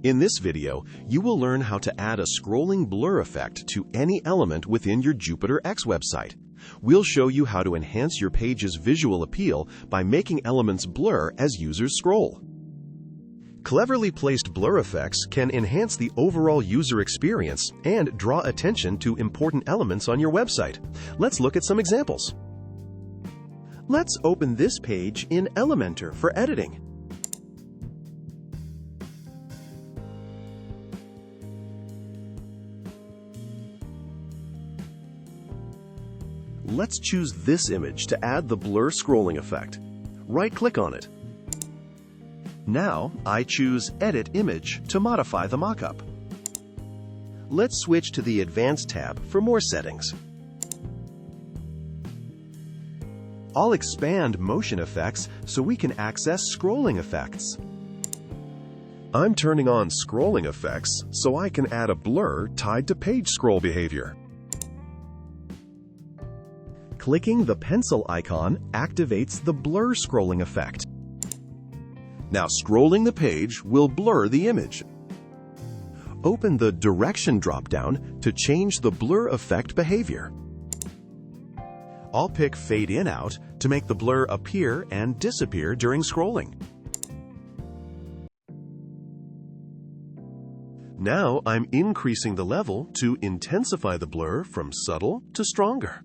In this video, you will learn how to add a scrolling blur effect to any element within your Jupiter X website. We'll show you how to enhance your page's visual appeal by making elements blur as users scroll. Cleverly placed blur effects can enhance the overall user experience and draw attention to important elements on your website. Let's look at some examples. Let's open this page in Elementor for editing. Let's choose this image to add the blur scrolling effect. Right-click on it. Now, I choose Edit Image to modify the mockup. Let's switch to the Advanced tab for more settings. I'll expand motion effects so we can access scrolling effects. I'm turning on scrolling effects so I can add a blur tied to page scroll behavior. Clicking the pencil icon activates the blur scrolling effect. Now scrolling the page will blur the image. Open the Direction drop-down to change the blur effect behavior. I'll pick Fade In Out to make the blur appear and disappear during scrolling. Now I'm increasing the level to intensify the blur from subtle to stronger.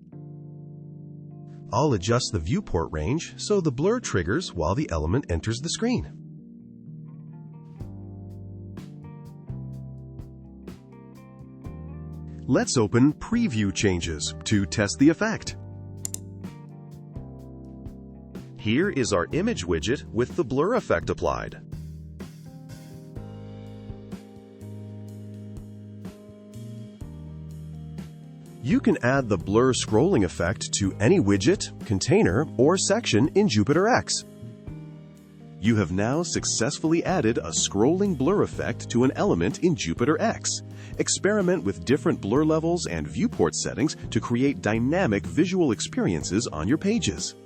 I'll adjust the viewport range so the blur triggers while the element enters the screen. Let's open Preview Changes to test the effect. Here is our image widget with the blur effect applied. You can add the blur scrolling effect to any widget, container, or section in Jupiter X. You have now successfully added a scrolling blur effect to an element in Jupiter X. Experiment with different blur levels and viewport settings to create dynamic visual experiences on your pages.